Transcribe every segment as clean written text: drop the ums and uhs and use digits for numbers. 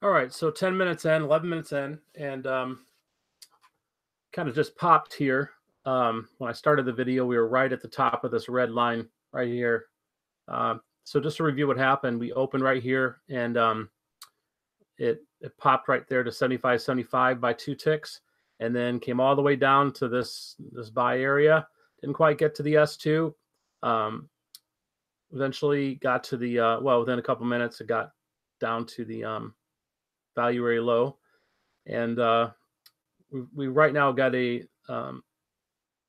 All right, so 10 minutes in, 11 minutes in, and kind of just popped here. When I started the video, we were right at the top of this red line right here. So just to review what happened, we opened right here, and it popped right there to 75.75 by 2 ticks, and then came all the way down to this buy area. Didn't quite get to the S2. Um, Eventually got to the well, within a couple minutes, it got down to the value area low, and we right now got the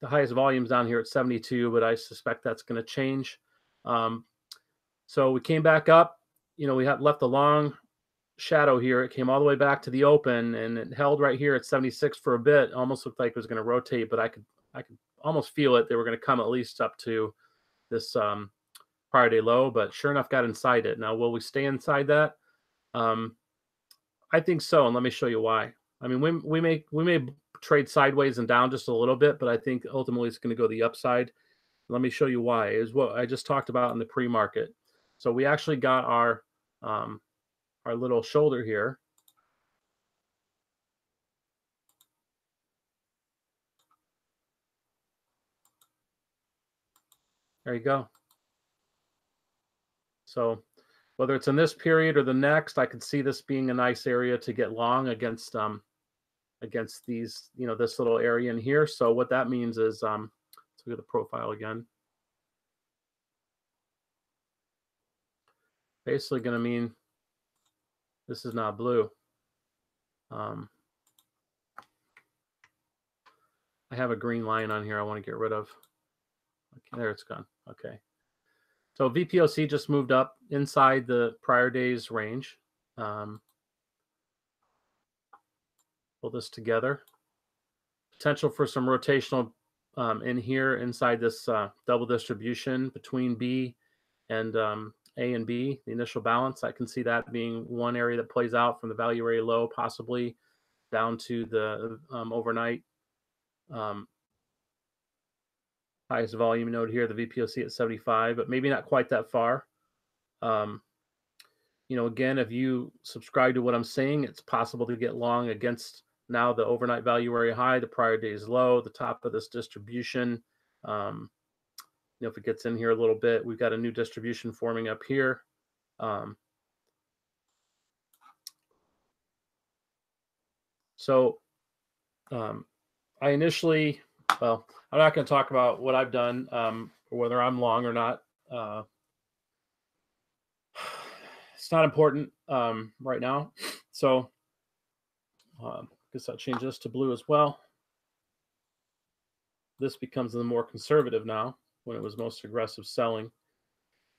highest volumes down here at 72, but I suspect that's going to change. Um, so we came back up. We had left a long shadow here. It came all the way back to the open, and it held right here at 76 for a bit. Almost looked like it was going to rotate, but I could almost feel it. They were going to come at least up to this prior day low, but sure enough, got inside it. Now, will we stay inside that? Um, I think so, and let me show you why. I mean, we may trade sideways and down just a little bit, but I think ultimately it's going to go the upside. Let me show you why. Is what I just talked about in the pre-market. So we actually got our little shoulder here. There you go. So whether it's in this period or the next, I could see this being a nice area to get long against these, this little area in here. So what that means is, let's look at the profile again. Basically going to mean this is not blue. I have a green line on here I want to get rid of. Okay, there it's gone. Okay. So VPOC just moved up inside the prior day's range. Pull this together. Potential for some rotational in here inside this double distribution between B and A and B, the initial balance. I can see that being one area that plays out from the value area low, possibly down to the overnight highest volume node here, the VPOC at 75, but maybe not quite that far. Again, if you subscribe to what I'm saying, it's possible to get long against now the overnight value area high, the prior day's low, the top of this distribution. If it gets in here a little bit, we've got a new distribution forming up here. So I initially, well, I'm not going to talk about what I've done or whether I'm long or not. It's not important right now. So I guess I'll change this to blue as well. This becomes the more conservative now when it was most aggressive selling.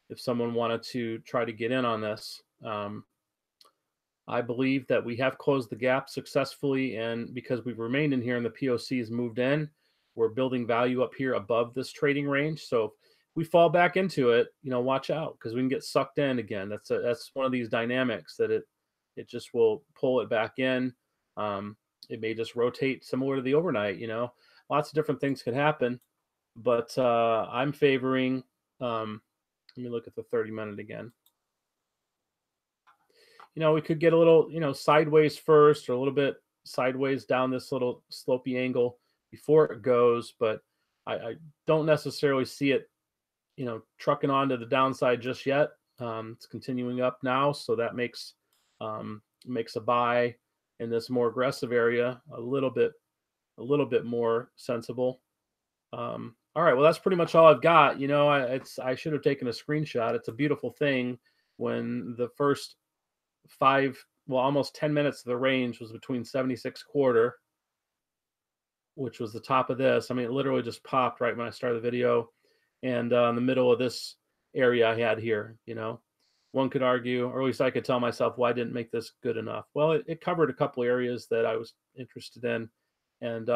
If someone wanted to try to get in on this, I believe that we have closed the gap successfully, and because we've remained in here and the POC has moved in, we're building value up here above this trading range. So if we fall back into it, watch out, because we can get sucked in again. That's one of these dynamics that it just will pull it back in. It may just rotate similar to the overnight. Lots of different things could happen, but I'm favoring. Let me look at the 30-minute again. We could get a little, sideways first, or a little bit sideways down this little slopey angle before it goes, but I don't necessarily see it, trucking onto the downside just yet. It's continuing up now, so that makes a buy in this more aggressive area a little bit more sensible. All right, well, that's pretty much all I've got. I should have taken a screenshot. It's a beautiful thing when the first almost 10 minutes of the range was between 76.25, which was the top of this. I mean, it literally just popped right when I started the video, and in the middle of this area I had here. One could argue, or at least I could tell myself, why didn't make this good enough? Well, it covered a couple areas that I was interested in, and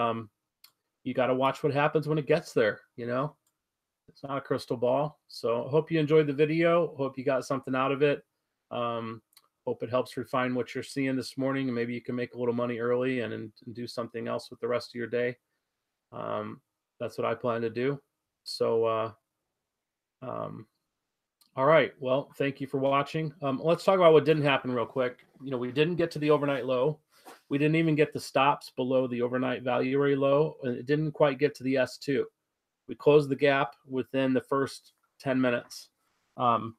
you got to watch what happens when it gets there. It's not a crystal ball. So I hope you enjoyed the video. Hope you got something out of it. Hope it helps refine what you're seeing this morning, and maybe you can make a little money early and do something else with the rest of your day. That's what I plan to do. So All right. Well, thank you for watching. Let's talk about what didn't happen real quick. We didn't get to the overnight low. We didn't even get the stops below the overnight value area low. And it didn't quite get to the S2. We closed the gap within the first 10 minutes. And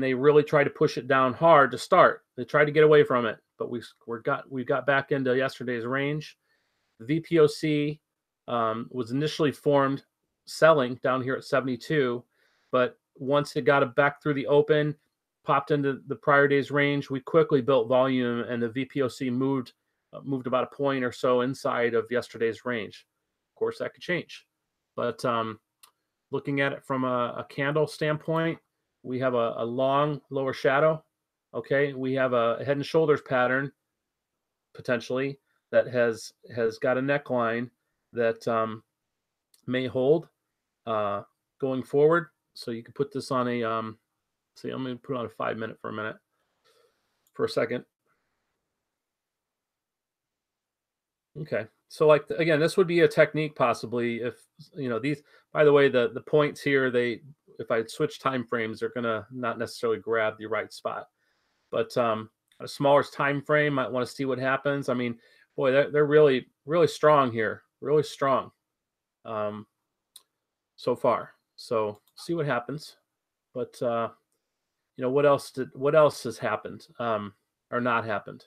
they really tried to push it down hard to start. They tried to get away from it, but we got back into yesterday's range. The VPOC was initially formed selling down here at 72, but once it got back through the open, popped into the prior day's range, we quickly built volume, and the VPOC moved about a point or so inside of yesterday's range. Of course, that could change, but looking at it from a candle standpoint, we have a long lower shadow. Okay, we have a head and shoulders pattern potentially that has got a neckline that may hold going forward. So you can put this on a see, I'm going to put on a 5-minute for a second. Okay, so like again, this would be a technique possibly if these. By the way, the points here, if I switch time frames, they're gonna not necessarily grab the right spot. But a smaller time frame, might want to see what happens. I mean, boy, they're really strong here, really strong so far. So see what happens. But what else has happened or not happened?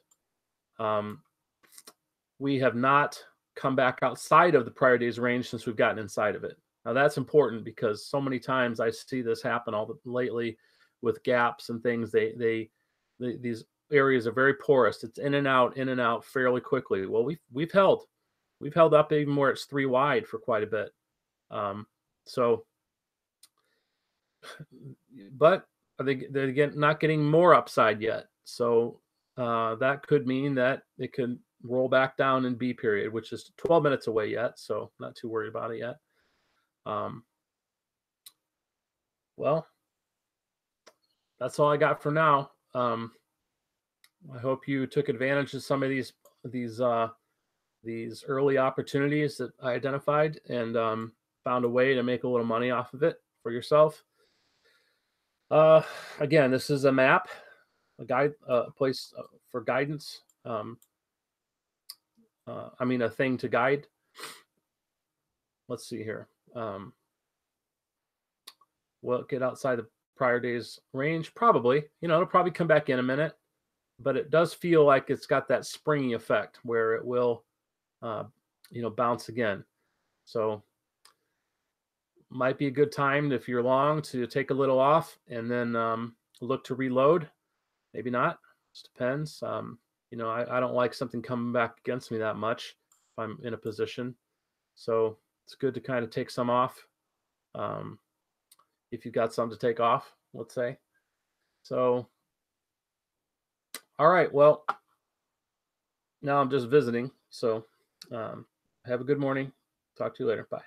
We have not come back outside of the prior day's range since we've gotten inside of it. Now that's important because so many times I see this happen lately with gaps and things. These areas are very porous. It's in and out fairly quickly. Well, we've held up even where it's 3 wide for quite a bit. So, but they're not getting more upside yet. So that could mean that it could roll back down in B period, which is 12 minutes away yet. So not too worried about it yet. Well, that's all I got for now. I hope you took advantage of some of these early opportunities that I identified and found a way to make a little money off of it for yourself. Again, this is a map, a guide, a place for guidance. I mean, a thing to guide. Let's see here. Will it get outside the prior day's range? Probably. It'll probably come back in a minute, but it does feel like it's got that springy effect where it will, bounce again. So might be a good time if you're long to take a little off and then look to reload. Maybe not. Just depends. I don't like something coming back against me that much if I'm in a position. So it's good to kind of take some off. If you've got some to take off, let's say. So, all right. Well, now I'm just visiting. So have a good morning. Talk to you later. Bye.